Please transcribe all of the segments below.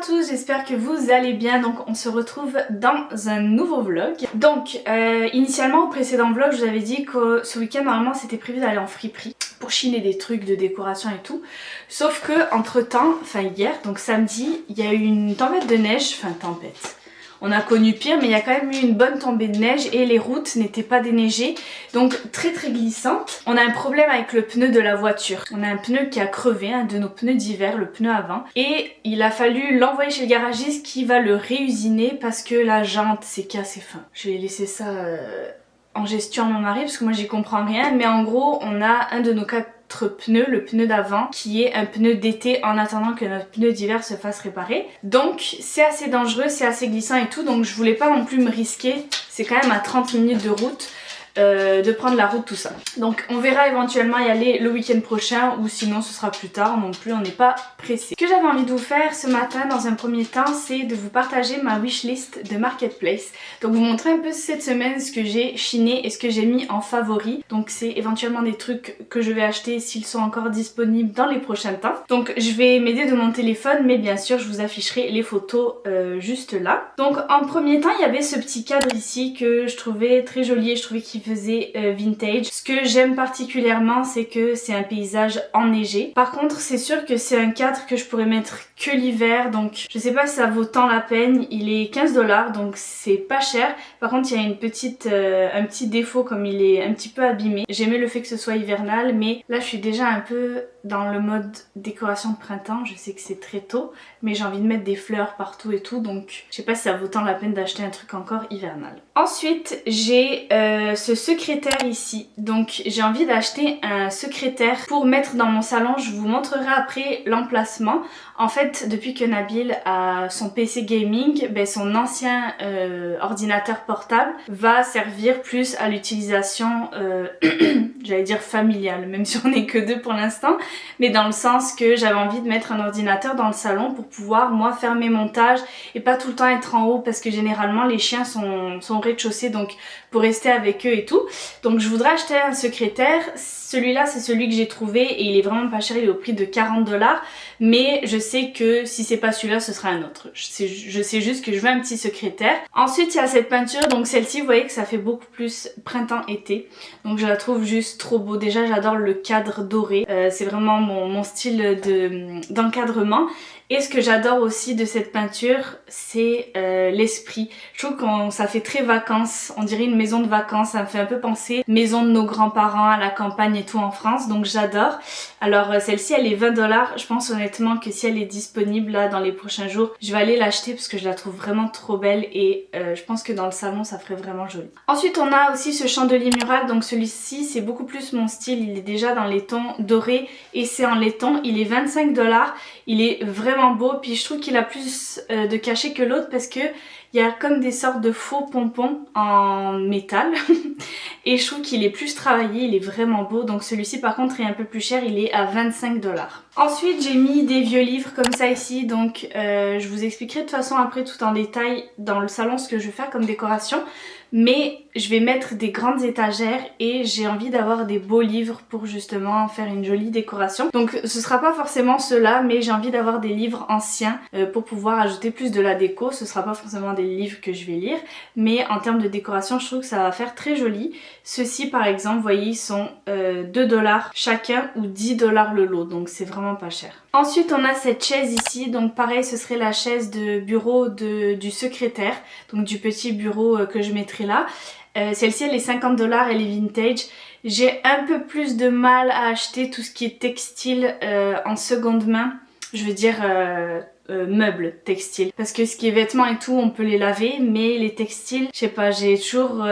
tous, j'espère que vous allez bien. Donc on se retrouve dans un nouveau vlog. Donc initialement au précédent vlog je vous avais dit que ce week-end normalement c'était prévu d'aller en friperie pour chiner des trucs de décoration et tout. Sauf que entre temps, enfin hier, donc samedi, il y a eu une tempête de neige, enfin tempête. On a connu pire mais il y a quand même eu une bonne tombée de neige et les routes n'étaient pas déneigées, donc très glissantes. On a un problème avec le pneu de la voiture. On a un pneu qui a crevé, un de nos pneus d'hiver, le pneu avant. Et il a fallu l'envoyer chez le garagiste qui va le réusiner parce que la jante s'est cassée. Enfin, je vais laisser ça en gestion à mon mari parce que moi j'y comprends rien. Mais en gros on a un de nos quatre pneus, le pneu d'avant, qui est un pneu d'été en attendant que notre pneu d'hiver se fasse réparer. Donc c'est assez dangereux, c'est assez glissant et tout, donc je voulais pas non plus me risquer, c'est quand même à 30 minutes de route, de prendre la route tout ça. Donc on verra éventuellement y aller le week-end prochain ou sinon ce sera plus tard non plus, on n'est pas pressé. Ce que j'avais envie de vous faire ce matin dans un premier temps, c'est de vous partager ma wishlist de Marketplace. Donc vous montrer un peu cette semaine ce que j'ai chiné et ce que j'ai mis en favori. Donc c'est éventuellement des trucs que je vais acheter s'ils sont encore disponibles dans les prochains temps. Donc je vais m'aider de mon téléphone mais bien sûr je vous afficherai les photos juste là. Donc en premier temps il y avait ce petit cadre ici que je trouvais très joli et je trouvais qu'il faisait vintage. Ce que j'aime particulièrement c'est que c'est un paysage enneigé. Par contre c'est sûr que c'est un cadre que je pourrais mettre que l'hiver, donc je sais pas si ça vaut tant la peine. Il est 15 $, donc c'est pas cher. Par contre il y a une petite, un petit défaut comme il est un petit peu abîmé. J'aimais le fait que ce soit hivernal mais là je suis déjà un peu dans le mode décoration de printemps. Je sais que c'est très tôt mais j'ai envie de mettre des fleurs partout et tout, donc je sais pas si ça vaut tant la peine d'acheter un truc encore hivernal. Ensuite j'ai ce secrétaire ici, donc j'ai envie d'acheter un secrétaire pour mettre dans mon salon. Je vous montrerai après l'emplacement. En fait depuis que Nabil a son PC gaming, ben son ancien ordinateur portable va servir plus à l'utilisation j'allais dire familiale, même si on n'est que deux pour l'instant, mais dans le sens que j'avais envie de mettre un ordinateur dans le salon pour pouvoir moi faire mes montages et pas tout le temps être en haut parce que généralement les chiens sont au rez-de-chaussée, donc pour rester avec eux et tout. Donc je voudrais acheter un secrétaire. Celui-là c'est celui que j'ai trouvé et il est vraiment pas cher, il est au prix de 40 $, mais je sais que si c'est pas celui-là ce sera un autre. Je sais juste que je veux un petit secrétaire. Ensuite il y a cette peinture, donc celle-ci vous voyez que ça fait beaucoup plus printemps-été, donc je la trouve juste trop beau. Déjà j'adore le cadre doré, c'est vraiment mon style d'encadrement. Et ce que j'adore aussi de cette peinture, c'est l'esprit. Je trouve que ça fait très vacances, on dirait une maison de vacances, ça me fait un peu penser maison de nos grands-parents à la campagne et tout en France, donc j'adore. Alors celle-ci elle est 20 $, je pense honnêtement que si elle est disponible là dans les prochains jours, je vais aller l'acheter parce que je la trouve vraiment trop belle et je pense que dans le salon ça ferait vraiment joli. Ensuite on a aussi ce chandelier mural, donc celui-ci c'est beaucoup plus mon style, il est déjà dans les tons dorés et c'est en laiton, il est 25 $, il est vraiment beau, puis je trouve qu'il a plus de cachet que l'autre parce que il y a comme des sortes de faux pompons en métal et je trouve qu'il est plus travaillé, il est vraiment beau. Donc celui-ci par contre est un peu plus cher, il est à 25 $. Ensuite j'ai mis des vieux livres comme ça ici, donc je vous expliquerai de toute façon après tout en détail dans le salon ce que je vais faire comme décoration. Mais je vais mettre des grandes étagères et j'ai envie d'avoir des beaux livres pour justement faire une jolie décoration. Donc ce sera pas forcément ceux-là, mais j'ai envie d'avoir des livres anciens pour pouvoir ajouter plus de la déco. Ce sera pas forcément des livres que je vais lire, mais en termes de décoration je trouve que ça va faire très joli. Ceux-ci par exemple, vous voyez, ils sont 2 $ chacun ou 10 $ le lot, donc c'est vraiment pas cher. Ensuite on a cette chaise ici, donc pareil ce serait la chaise de bureau du secrétaire, donc du petit bureau que je mettrai là. Celle-ci elle est 50 $, elle est vintage. J'ai un peu plus de mal à acheter tout ce qui est textile en seconde main, je veux dire meubles textiles, parce que ce qui est vêtements et tout on peut les laver, mais les textiles je sais pas, j'ai toujours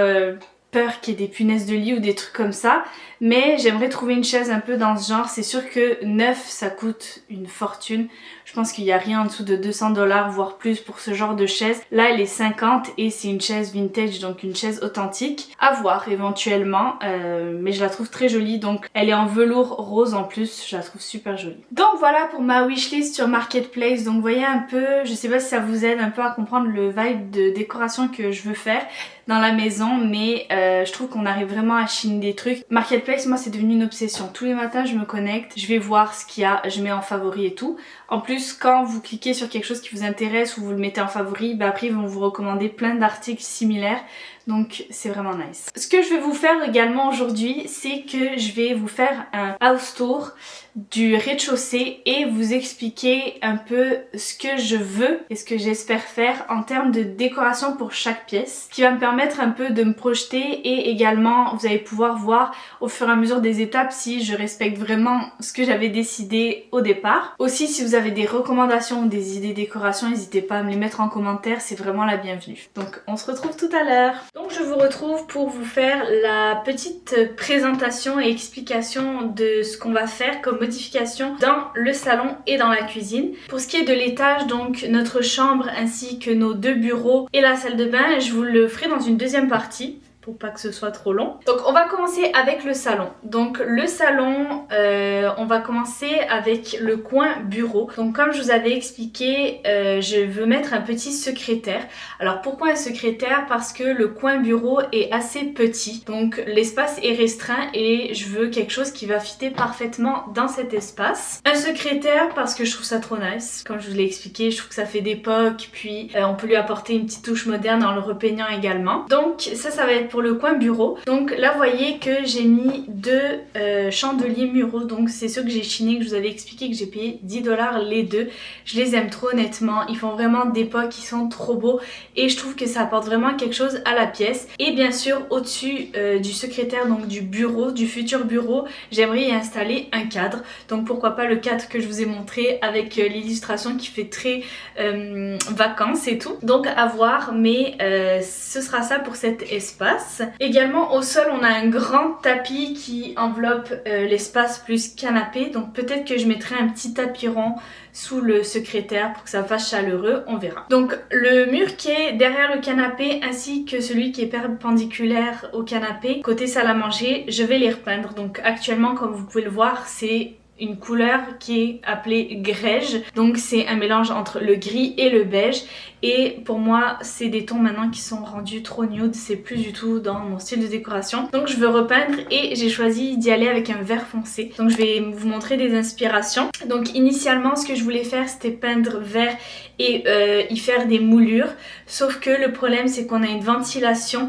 peur qu'il y ait des punaises de lit ou des trucs comme ça. Mais j'aimerais trouver une chaise un peu dans ce genre. C'est sûr que neuf ça coûte une fortune. Je pense qu'il n'y a rien en dessous de 200 $, voire plus pour ce genre de chaise. Là elle est 50 et c'est une chaise vintage, donc une chaise authentique. À voir éventuellement, mais je la trouve très jolie. Donc elle est en velours rose en plus, je la trouve super jolie. Donc voilà pour ma wishlist sur Marketplace. Donc vous voyez un peu, je sais pas si ça vous aide un peu à comprendre le vibe de décoration que je veux faire. dans la maison, mais je trouve qu'on arrive vraiment à chiner des trucs. Marketplace, moi c'est devenu une obsession. Tous les matins je me connecte, je vais voir ce qu'il y a, je mets en favori et tout. En plus quand vous cliquez sur quelque chose qui vous intéresse ou vous le mettez en favori, bah après ils vont vous recommander plein d'articles similaires. Donc c'est vraiment nice. Ce que je vais vous faire également aujourd'hui, c'est que je vais vous faire un house tour du rez-de-chaussée et vous expliquer un peu ce que je veux et ce que j'espère faire en termes de décoration pour chaque pièce, qui va me permettre un peu de me projeter et également vous allez pouvoir voir au fur et à mesure des étapes si je respecte vraiment ce que j'avais décidé au départ. Aussi si vous avez des recommandations ou des idées décoration, n'hésitez pas à me les mettre en commentaire, c'est vraiment la bienvenue. Donc on se retrouve tout à l'heure. Donc je vous retrouve pour vous faire la petite présentation et explication de ce qu'on va faire comme modification dans le salon et dans la cuisine. Pour ce qui est de l'étage, donc notre chambre ainsi que nos 2 bureaux et la salle de bain, je vous le ferai dans une deuxième partie pour pas que ce soit trop long. Donc on va commencer avec le salon. Donc le salon, on va commencer avec le coin bureau. Donc comme je vous avais expliqué, je veux mettre un petit secrétaire. Alors pourquoi un secrétaire? Parce que le coin bureau est assez petit. Donc l'espace est restreint et je veux quelque chose qui va fitter parfaitement dans cet espace. Un secrétaire parce que je trouve ça trop nice. Comme je vous l'ai expliqué, je trouve que ça fait d'époque. Puis on peut lui apporter une petite touche moderne en le repeignant également. Donc ça va être pour le coin bureau. Donc là vous voyez que j'ai mis 2 chandeliers muraux, donc c'est ceux que j'ai chinés, que je vous avais expliqué, que j'ai payé 10 $ les 2. Je les aime trop honnêtement, ils font vraiment d'époque, ils sont trop beaux et je trouve que ça apporte vraiment quelque chose à la pièce. Et bien sûr au dessus du secrétaire, donc du bureau, du futur bureau, j'aimerais y installer un cadre. Donc pourquoi pas le cadre que je vous ai montré avec l'illustration qui fait très vacances et tout. Donc à voir, mais ce sera ça pour cet espace. Également au sol on a un grand tapis qui enveloppe l'espace plus canapé, donc peut-être que je mettrai un petit tapis rond sous le secrétaire pour que ça fasse chaleureux, on verra. Donc le mur qui est derrière le canapé ainsi que celui qui est perpendiculaire au canapé côté salle à manger, je vais les repeindre. Donc actuellement comme vous pouvez le voir c'est une couleur qui est appelée grège, donc c'est un mélange entre le gris et le beige et pour moi c'est des tons maintenant qui sont rendus trop nude, c'est plus du tout dans mon style de décoration, donc je veux repeindre et j'ai choisi d'y aller avec un vert foncé. Donc je vais vous montrer des inspirations. Donc initialement ce que je voulais faire c'était peindre vert et y faire des moulures, sauf que le problème c'est qu'on a une ventilation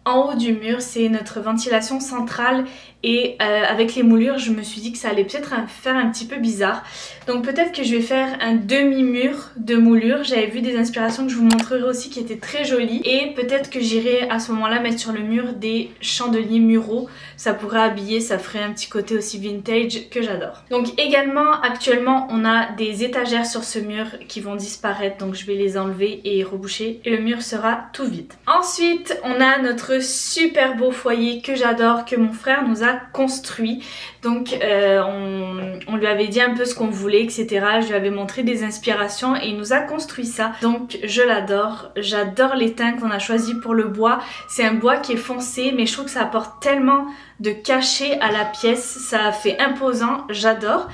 en haut du mur, c'est notre ventilation centrale et avec les moulures je me suis dit que ça allait peut-être faire un petit peu bizarre. Donc peut-être que je vais faire un demi-mur de moulure. J'avais vu des inspirations que je vous montrerai aussi qui étaient très jolies et peut-être que j'irai à ce moment là mettre sur le mur des chandeliers muraux. Ça pourrait habiller, ça ferait un petit côté aussi vintage que j'adore. Donc également actuellement on a des étagères sur ce mur qui vont disparaître, donc je vais les enlever et reboucher et le mur sera tout vide. Ensuite on a notre super beau foyer que j'adore, que mon frère nous a construit. Donc on lui avait dit un peu ce qu'on voulait, etc. Je lui avais montré des inspirations et il nous a construit ça. Donc je l'adore, j'adore les teints qu'on a choisi pour le bois. C'est un bois qui est foncé mais je trouve que ça apporte tellement de cachet à la pièce, ça fait imposant, j'adore.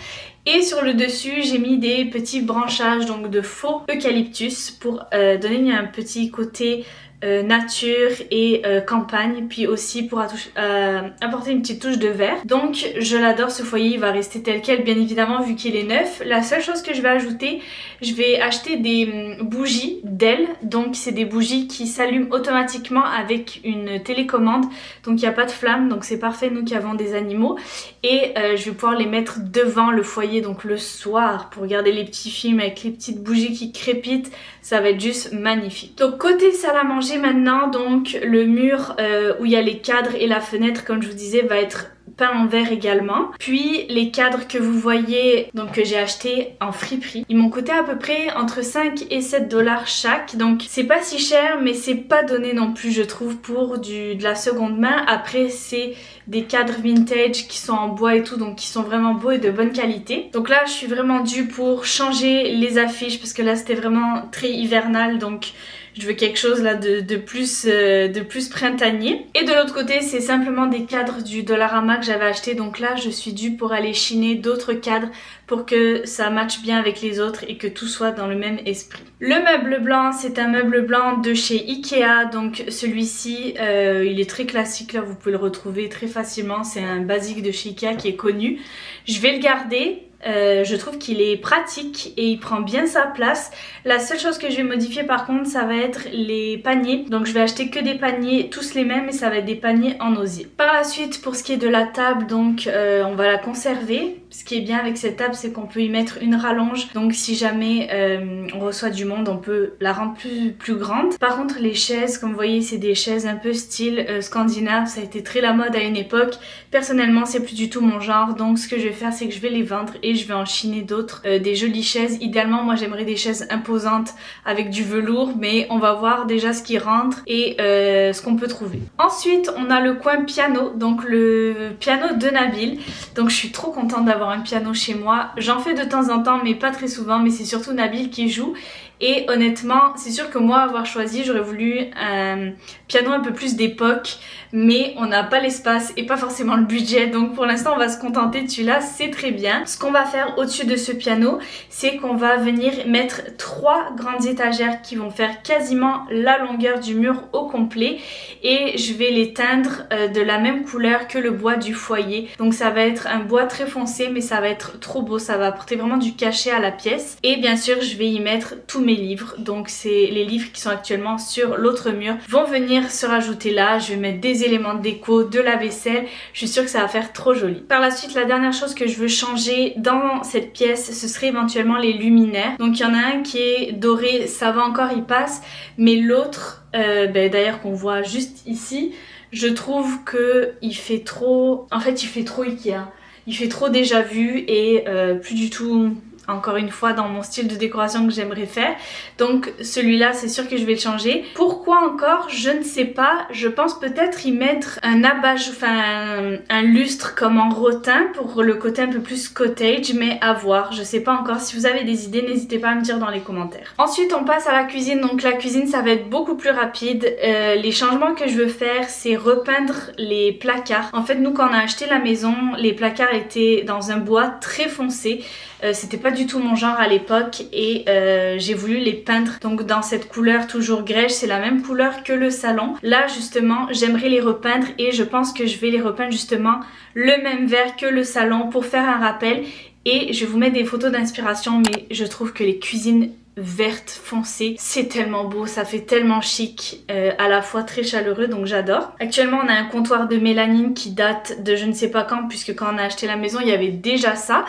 Et sur le dessus j'ai mis des petits branchages donc de faux eucalyptus pour donner un petit côté nature et campagne, puis aussi pour apporter une petite touche de vert. Donc je l'adore ce foyer, il va rester tel quel bien évidemment vu qu'il est neuf. La seule chose que je vais ajouter, je vais acheter des bougies d'ailes, donc c'est des bougies qui s'allument automatiquement avec une télécommande, donc il n'y a pas de flamme, donc c'est parfait nous qui avons des animaux. Et je vais pouvoir les mettre devant le foyer donc le soir pour regarder les petits films avec les petites bougies qui crépitent, ça va être juste magnifique. Donc côté salle à manger maintenant, donc le mur où il y a les cadres et la fenêtre comme je vous disais va être peint en vert également. Puis les cadres que vous voyez, donc que j'ai acheté en friperie, ils m'ont coûté à peu près entre 5 et 7 $ chaque, donc c'est pas si cher mais c'est pas donné non plus je trouve pour de la seconde main. Après c'est des cadres vintage qui sont en bois et tout, donc qui sont vraiment beaux et de bonne qualité. Donc là je suis vraiment due pour changer les affiches parce que là c'était vraiment très hivernal, donc Je veux quelque chose là de plus printanier. Et de l'autre côté, c'est simplement des cadres du Dollarama que j'avais acheté. Donc là, je suis due pour aller chiner d'autres cadres pour que ça matche bien avec les autres et que tout soit dans le même esprit. Le meuble blanc, c'est un meuble blanc de chez Ikea. Donc celui-ci, il est très classique là, vous pouvez le retrouver très facilement. C'est un basique de chez Ikea qui est connu. Je vais le garder. Je trouve qu'il est pratique et il prend bien sa place. La seule chose que je vais modifier par contre, ça va être les paniers. Donc je vais acheter que des paniers, tous les mêmes, et ça va être des paniers en osier. Par la suite, pour ce qui est de la table, donc on va la conserver. Ce qui est bien avec cette table, c'est qu'on peut y mettre une rallonge. Donc si jamais on reçoit du monde, on peut la rendre plus grande. Par contre, les chaises, comme vous voyez, c'est des chaises un peu style scandinave. Ça a été très la mode à une époque. Personnellement, c'est plus du tout mon genre. Donc ce que je vais faire, c'est que je vais les vendre et je vais en chiner d'autres, des jolies chaises. Idéalement, moi j'aimerais des chaises imposantes avec du velours, mais on va voir déjà ce qui rentre et ce qu'on peut trouver. Ensuite, on a le coin piano, donc le piano de Nabil. Donc je suis trop contente d'avoir un piano chez moi. J'en fais de temps en temps, mais pas très souvent, mais c'est surtout Nabil qui joue. Et honnêtement, c'est sûr que moi, avoir choisi, j'aurais voulu un piano un peu plus d'époque, mais on n'a pas l'espace et pas forcément le budget, donc pour l'instant on va se contenter de celui-là, c'est très bien. Ce qu'on va faire au-dessus de ce piano, c'est qu'on va venir mettre 3 grandes étagères qui vont faire quasiment la longueur du mur au complet, et je vais les teindre de la même couleur que le bois du foyer. Donc ça va être un bois très foncé, mais ça va être trop beau, ça va apporter vraiment du cachet à la pièce. Et bien sûr, je vais y mettre tous mes livres, donc c'est les livres qui sont actuellement sur l'autre mur vont venir se rajouter là. Je vais mettre des éléments de déco, de la vaisselle, je suis sûre que ça va faire trop joli. Par la suite, la dernière chose que je veux changer dans cette pièce, ce serait éventuellement les luminaires. Donc il y en a un qui est doré, ça va encore, il passe, mais l'autre, d'ailleurs qu'on voit juste ici, je trouve que il fait trop, en fait il fait trop Ikea, il fait trop déjà vu et plus du tout, encore une fois, dans mon style de décoration que j'aimerais faire. Donc celui-là, c'est sûr que je vais le changer. Pourquoi encore? Je ne sais pas. Je pense peut-être y mettre un abat, enfin un lustre comme en rotin pour le côté un peu plus cottage, mais à voir. Je sais pas encore. Si vous avez des idées, n'hésitez pas à me dire dans les commentaires. Ensuite, on passe à la cuisine. Donc la cuisine, ça va être beaucoup plus rapide. Les changements que je veux faire, c'est repeindre les placards. En fait, nous, quand on a acheté la maison, les placards étaient dans un bois très foncé. C'était pas du tout mon genre à l'époque et j'ai voulu les peindre donc dans cette couleur toujours grège, c'est la même couleur que le salon. Là justement j'aimerais les repeindre et je pense que je vais les repeindre justement le même vert que le salon pour faire un rappel, et je vais vous mettre des photos d'inspiration, mais je trouve que les cuisines verte foncée, c'est tellement beau, ça fait tellement chic, à la fois très chaleureux, donc j'adore. Actuellement on a un comptoir de mélanine qui date de je ne sais pas quand, puisque quand on a acheté la maison il y avait déjà ça,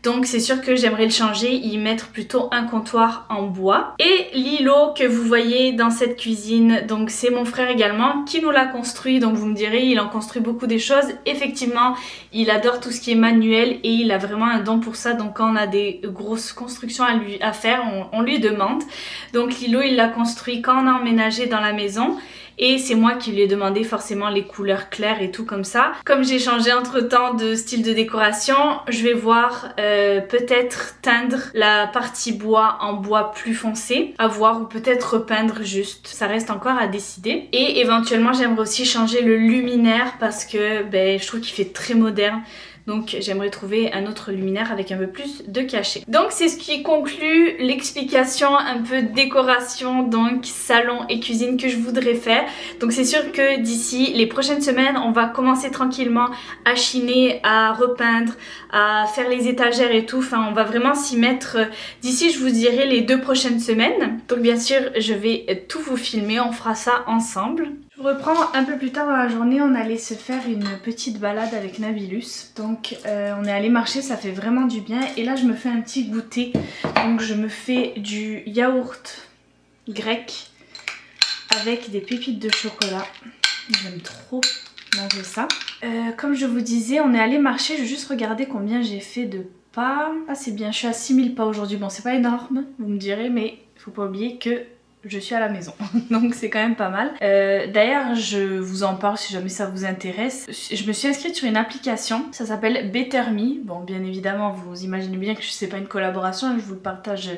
donc c'est sûr que j'aimerais le changer, y mettre plutôt un comptoir en bois. Et l'îlot que vous voyez dans cette cuisine, donc c'est mon frère également qui nous l'a construit, donc vous me direz il en construit beaucoup des choses, effectivement il adore tout ce qui est manuel et il a vraiment un don pour ça, donc quand on a des grosses constructions à faire, on lui demande. Donc l'îlot il l'a construit quand on a emménagé dans la maison. Et c'est moi qui lui ai demandé forcément les couleurs claires et tout comme ça. Comme j'ai changé entre temps de style de décoration, je vais voir peut-être teindre la partie bois en bois plus foncé, à voir, ou peut-être repeindre juste. Ça reste encore à décider. Et éventuellement j'aimerais aussi changer le luminaire parce que je trouve qu'il fait très moderne. Donc j'aimerais trouver un autre luminaire avec un peu plus de cachet. Donc c'est ce qui conclut l'explication un peu décoration, donc salon et cuisine que je voudrais faire. Donc c'est sûr que d'ici les prochaines semaines, on va commencer tranquillement à chiner, à repeindre, à faire les étagères et tout. Enfin on va vraiment s'y mettre d'ici, je vous dirai, les 2 prochaines semaines. Donc bien sûr je vais tout vous filmer, on fera ça ensemble. Je reprends un peu plus tard dans la journée, on allait se faire une petite balade avec Nabilus. Donc on est allé marcher, ça fait vraiment du bien. Et là je me fais un petit goûter. Donc je me fais du yaourt grec avec des pépites de chocolat. J'aime trop manger ça. Comme je vous disais, on est allé marcher, je vais juste regarder combien j'ai fait de pas. Ah c'est bien, je suis à 6000 pas aujourd'hui. Bon c'est pas énorme, vous me direz, mais il faut pas oublier que je suis à la maison. Donc c'est quand même pas mal. D'ailleurs je vous en parle si jamais ça vous intéresse. Je me suis inscrite sur une application, ça s'appelle Better Me. Bon bien évidemment vous imaginez bien que c'est pas une collaboration, je vous le partage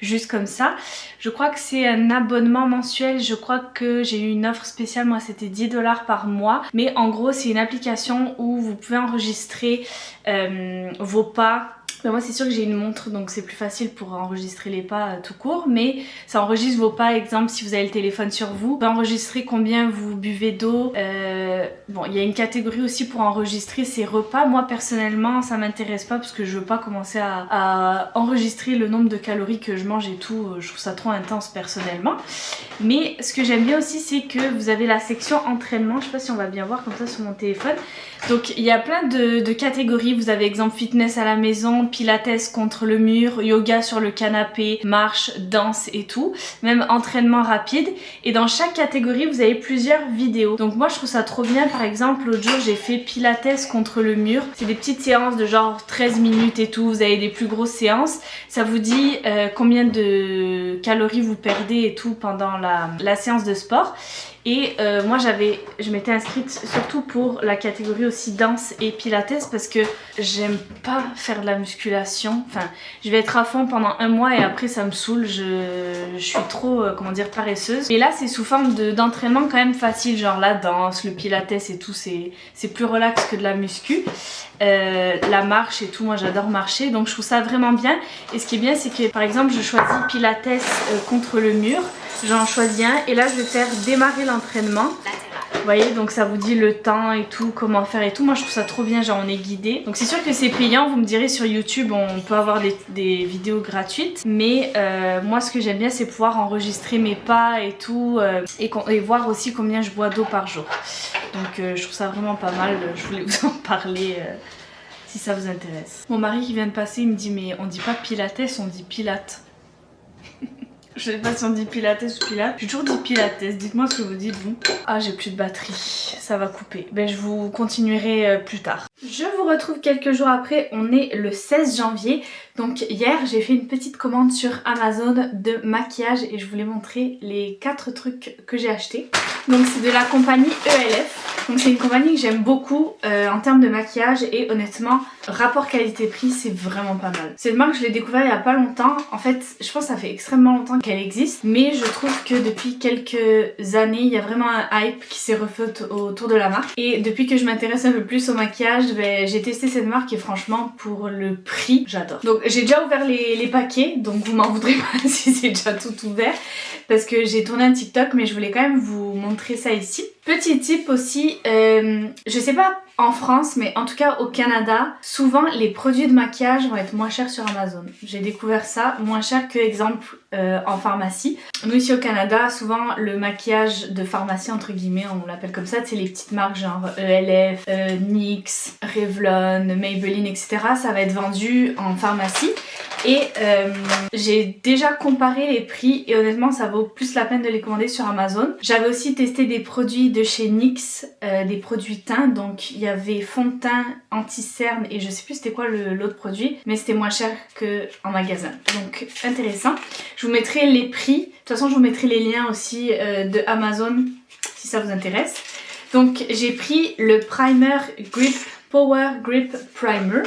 juste comme ça. Je crois que c'est un abonnement mensuel, je crois que j'ai eu une offre spéciale, moi c'était 10 $ par mois. Mais en gros c'est une application où vous pouvez enregistrer vos pas. Ben moi c'est sûr que j'ai une montre donc c'est plus facile pour enregistrer les pas tout court, mais ça enregistre vos pas, exemple si vous avez le téléphone sur vous, vous pouvez enregistrer combien vous buvez d'eau. Bon il y a une catégorie aussi pour enregistrer ses repas. Moi personnellement ça m'intéresse pas parce que je veux pas commencer à enregistrer le nombre de calories que je mange et tout, je trouve ça trop intense personnellement. Mais ce que j'aime bien aussi c'est que vous avez la section entraînement, je sais pas si on va bien voir comme ça sur mon téléphone. Donc il y a plein de catégories, vous avez exemple fitness à la maison, pilates contre le mur, yoga sur le canapé, marche, danse et tout, même entraînement rapide. Et dans chaque catégorie vous avez plusieurs vidéos. Donc moi je trouve ça trop bien, par exemple l'autre jour j'ai fait pilates contre le mur. C'est des petites séances de genre 13 minutes et tout, vous avez des plus grosses séances. Ça vous dit combien de calories vous perdez et tout pendant la séance de sport. Et moi je m'étais inscrite surtout pour la catégorie aussi danse et pilates parce que j'aime pas faire de la musculation. Enfin je vais être à fond pendant un mois et après ça me saoule, je suis trop comment dire paresseuse. Et là c'est sous forme d'entraînement quand même facile, genre la danse, le pilates et tout, c'est plus relax que de la muscu. La marche et tout, moi j'adore marcher donc je trouve ça vraiment bien. Et ce qui est bien c'est que par exemple je choisis pilates contre le mur, j'en choisis un et là je vais faire démarrer l'entraînement. Vous voyez, donc ça vous dit le temps et tout, comment faire et tout. Moi je trouve ça trop bien, genre on est guidé. Donc c'est sûr que c'est payant, vous me direz sur YouTube on peut avoir des vidéos gratuites. Mais moi ce que j'aime bien c'est pouvoir enregistrer mes pas et tout et voir aussi combien je bois d'eau par jour. Donc je trouve ça vraiment pas mal, je voulais vous en parler si ça vous intéresse. Mon mari qui vient de passer il me dit mais on dit pas pilates, on dit pilate. Je sais pas si on dit pilates ou pilates. J'ai toujours dit pilates, dites-moi ce que vous dites vous. Ah j'ai plus de batterie, ça va couper. Ben je vous continuerai plus tard. Je vous retrouve quelques jours après, on est le 16 janvier. Donc hier j'ai fait une petite commande sur Amazon de maquillage et je voulais montrer les 4 trucs que j'ai achetés. Donc c'est de la compagnie ELF. Donc c'est une compagnie que j'aime beaucoup en termes de maquillage et honnêtement rapport qualité-prix c'est vraiment pas mal. C'est une marque que je l'ai découvert il y a pas longtemps. En fait je pense que ça fait extrêmement longtemps qu'elle existe, mais je trouve que depuis quelques années il y a vraiment un hype qui s'est refait autour de la marque. Et depuis que je m'intéresse un peu plus au maquillage, j'ai testé cette marque et franchement pour le prix j'adore. Donc j'ai déjà ouvert les paquets, donc vous m'en voudrez pas si c'est déjà tout ouvert parce que j'ai tourné un TikTok mais je voulais quand même vous montrer ça ici. Petit tip aussi, je sais pas en France mais en tout cas au Canada, souvent les produits de maquillage vont être moins chers sur Amazon. J'ai découvert ça, moins cher que exemple en pharmacie. Nous ici au Canada, souvent le maquillage de pharmacie entre guillemets, on l'appelle comme ça, c'est les petites marques genre ELF, NYX, Revlon, Maybelline etc. Ça va être vendu en pharmacie. Et j'ai déjà comparé les prix et honnêtement ça vaut plus la peine de les commander sur Amazon. J'avais aussi testé des produits de chez NYX, des produits teint, donc il y avait fond de teint, anti-cerne et je sais plus c'était quoi l'autre produit, mais c'était moins cher qu'en magasin, donc intéressant. Je vous mettrai les prix, de toute façon je vous mettrai les liens aussi de Amazon si ça vous intéresse. Donc j'ai pris le primer Grip Power Grip Primer.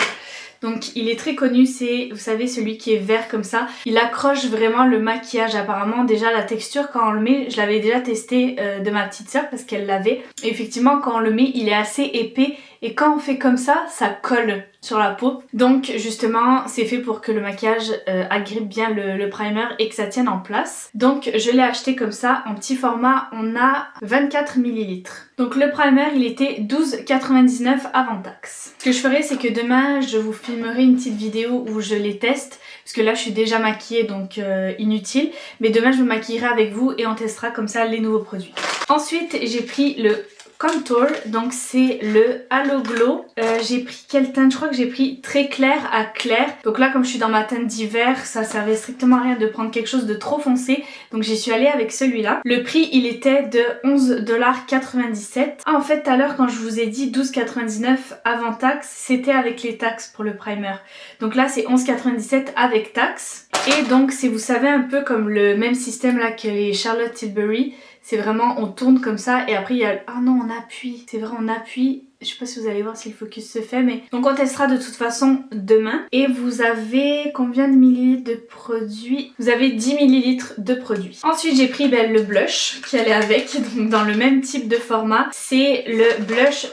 Donc il est très connu, c'est, vous savez, celui qui est vert comme ça. Il accroche vraiment le maquillage apparemment. Déjà la texture quand on le met, je l'avais déjà testé de ma petite soeur parce qu'elle l'avait. Et effectivement quand on le met, il est assez épais et quand on fait comme ça colle sur la peau. Donc justement c'est fait pour que le maquillage agrippe bien le primer et que ça tienne en place. Donc je l'ai acheté comme ça en petit format, on a 24 ml. Donc le primer il était 12,99 avant taxe. Ce que je ferai c'est que demain je vous filmerai une petite vidéo où je les teste. Parce que là je suis déjà maquillée donc inutile. Mais demain je me maquillerai avec vous et on testera comme ça les nouveaux produits. Ensuite j'ai pris le Contour, donc c'est le Halo Glow. J'ai pris quelle teinte? Je crois que j'ai pris très clair à clair. Donc là comme je suis dans ma teinte d'hiver, ça servait strictement à rien de prendre quelque chose de trop foncé. Donc j'y suis allée avec celui-là. Le prix il était de 11,97 $. Ah en fait tout à l'heure quand je vous ai dit 12,99 € avant taxe, c'était avec les taxes pour le primer. Donc là c'est 11,97 € avec taxe. Et donc c'est, vous savez, un peu comme le même système là que les Charlotte Tilbury. C'est vraiment, on tourne comme ça et après il y a... Ah non, on appuie. C'est vrai, on appuie. Je sais pas si vous allez voir si le focus se fait, mais... Donc on testera de toute façon demain. Et vous avez combien de millilitres de produit? Vous avez 10 millilitres de produit. Ensuite j'ai pris le blush qui allait avec, donc dans le même type de format. C'est le blush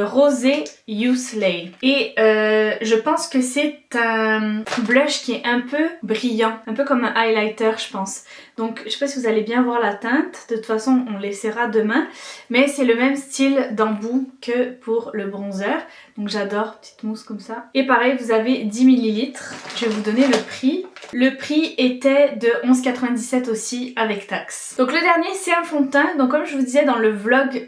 rosé Yousley. Et je pense que c'est un blush qui est un peu brillant, un peu comme un highlighter je pense. Donc je sais pas si vous allez bien voir la teinte, de toute façon on l'essaiera demain. Mais c'est le même style d'embout que pour le bronzer. Donc j'adore, petite mousse comme ça. Et pareil, vous avez 10 ml. Je vais vous donner le prix. Le prix était de 11,97 aussi avec taxe. Donc le dernier c'est un fond de teint. Donc comme je vous disais dans le vlog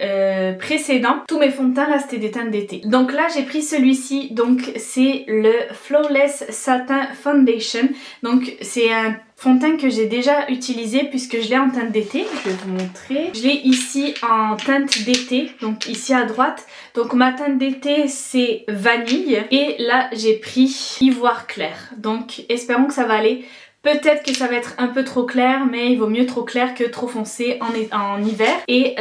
précédent, tous mes fonds de teint là c'était des teintes d'été. Donc là j'ai pris celui-ci. Donc c'est le Flawless Satin Foundation. Donc c'est un fond de teint que j'ai déjà utilisé puisque je l'ai en teinte d'été. Je vais vous montrer. Je l'ai ici en teinte d'été, donc ici à droite. Donc ma teinte d'été c'est vanille et là j'ai pris ivoire clair. Donc espérons que ça va aller. Peut-être que ça va être un peu trop clair, mais il vaut mieux trop clair que trop foncé en hiver. Et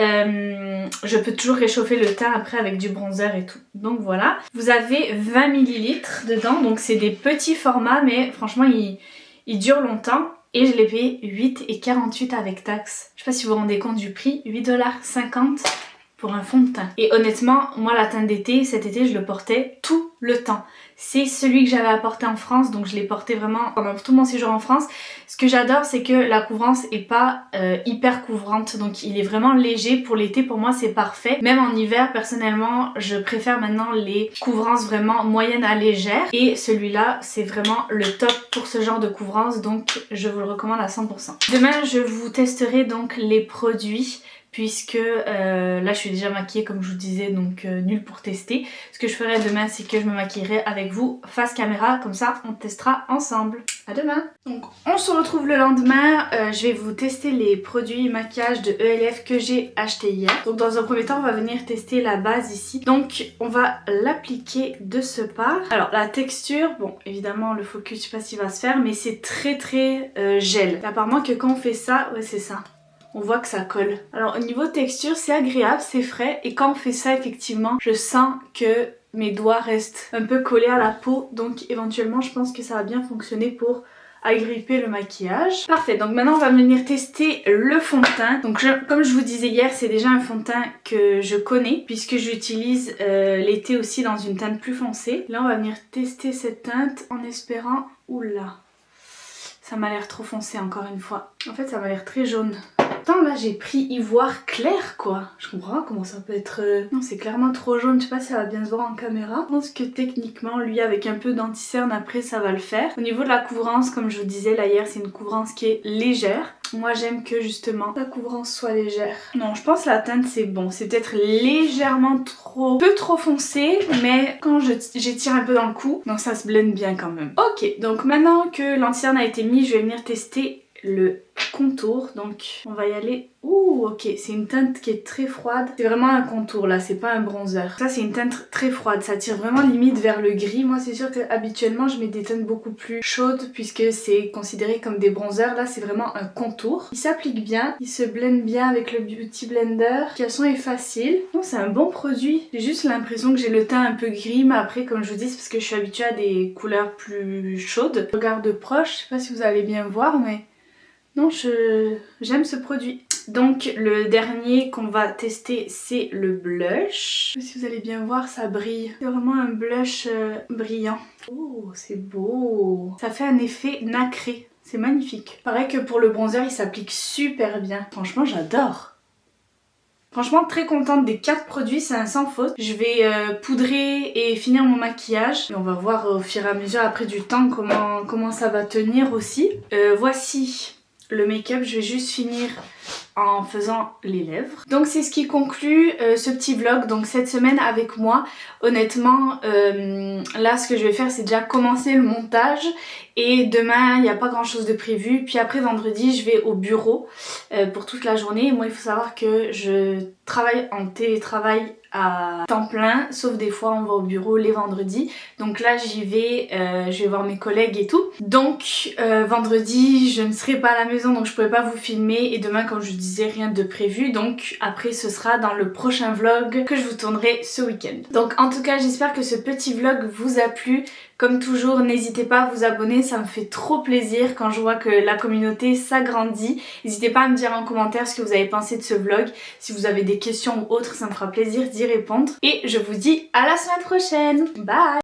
je peux toujours réchauffer le teint après avec du bronzer et tout. Donc voilà. Vous avez 20 ml dedans, donc c'est des petits formats, mais franchement il dure longtemps. Et je l'ai payé 8,48 avec taxe. Je sais pas si vous vous rendez compte du prix, 8,50 $ pour un fond de teint. Et honnêtement, moi la teinte d'été, cet été je le portais tout le temps. C'est celui que j'avais apporté en France, donc je l'ai porté vraiment pendant tout mon séjour en France. Ce que j'adore, c'est que la couvrance est pas hyper couvrante, donc il est vraiment léger. Pour l'été, pour moi c'est parfait. Même en hiver, personnellement, je préfère maintenant les couvrances vraiment moyennes à légères. Et celui-là, c'est vraiment le top pour ce genre de couvrance, donc je vous le recommande à 100%. Demain, je vous testerai donc les produits. Puisque là je suis déjà maquillée comme je vous disais, donc nul pour tester. Ce que je ferai demain c'est que je me maquillerai avec vous face caméra, comme ça on testera ensemble. À demain. Donc on se retrouve le lendemain, je vais vous tester les produits maquillage de ELF que j'ai acheté hier. Donc dans un premier temps on va venir tester la base ici. Donc on va l'appliquer de ce pas. Alors la texture, bon évidemment le focus je sais pas s'il va se faire, mais c'est très gel. Apparemment que quand on fait ça, ouais c'est ça. On voit que ça colle. Alors au niveau texture c'est agréable, c'est frais et quand on fait ça effectivement je sens que mes doigts restent un peu collés à la peau, donc éventuellement je pense que ça va bien fonctionner pour agripper le maquillage. Parfait, donc maintenant on va venir tester le fond de teint. Donc comme je vous disais hier, c'est déjà un fond de teint que je connais puisque j'utilise l'été aussi dans une teinte plus foncée. Là on va venir tester cette teinte en espérant... Oula, ça m'a l'air trop foncé encore une fois. En fait ça m'a l'air très jaune. Attends, là j'ai pris ivoire clair quoi. Je comprends pas comment ça peut être... Non, c'est clairement trop jaune, je sais pas si ça va bien se voir en caméra. Je pense que techniquement lui avec un peu d'anti-cerne après ça va le faire. Au niveau de la couvrance, comme je vous disais là hier, c'est une couvrance qui est légère. Moi j'aime que justement la couvrance soit légère. Non, je pense que la teinte c'est bon. C'est peut-être légèrement peu trop foncé, mais quand j'étire un peu dans le cou, donc ça se blende bien quand même. Ok, donc maintenant que l'anti-cerne a été mis, je vais venir tester le contour. Donc on va y aller. Ouh, ok, c'est une teinte qui est très froide. C'est vraiment un contour là, c'est pas un bronzer. Ça c'est une teinte très froide, ça tire vraiment limite vers le gris. Moi c'est sûr que habituellement je mets des teintes beaucoup plus chaudes puisque c'est considéré comme des bronzers. Là c'est vraiment un contour. Il s'applique bien, il se blende bien avec le Beauty Blender. L'application est facile. Non, c'est un bon produit. J'ai juste l'impression que j'ai le teint un peu gris, mais après comme je vous dis c'est parce que je suis habituée à des couleurs plus chaudes. Je regarde de proche, je sais pas si vous allez bien voir mais... Non, j'aime ce produit. Donc le dernier qu'on va tester c'est le blush. Je sais pas si vous allez bien voir, ça brille. C'est vraiment un blush brillant. Oh, c'est beau. Ça fait un effet nacré. C'est magnifique. Pareil que pour le bronzer, il s'applique super bien. Franchement, j'adore. Franchement très contente des 4 produits, c'est un sans faute. Je vais poudrer et finir mon maquillage. Et on va voir au fur et à mesure après du temps comment ça va tenir aussi. Voici le make-up, je vais juste finir en faisant les lèvres. Donc c'est ce qui conclut ce petit vlog, donc cette semaine avec moi. Honnêtement, là ce que je vais faire c'est déjà commencer le montage et demain il n'y a pas grand chose de prévu. Puis après vendredi je vais au bureau pour toute la journée. Moi il faut savoir que je travaille en télétravail à temps plein, sauf des fois on va au bureau les vendredis. Donc là j'y vais, je vais voir mes collègues et tout. Donc vendredi je ne serai pas à la maison donc je pourrai pas vous filmer et demain comme je vous disais rien de prévu. Donc après ce sera dans le prochain vlog que je vous tournerai ce week-end. Donc en tout cas j'espère que ce petit vlog vous a plu. Comme toujours, n'hésitez pas à vous abonner, ça me fait trop plaisir quand je vois que la communauté s'agrandit. N'hésitez pas à me dire en commentaire ce que vous avez pensé de ce vlog. Si vous avez des questions ou autres, ça me fera plaisir d'y répondre. Et je vous dis à la semaine prochaine. Bye!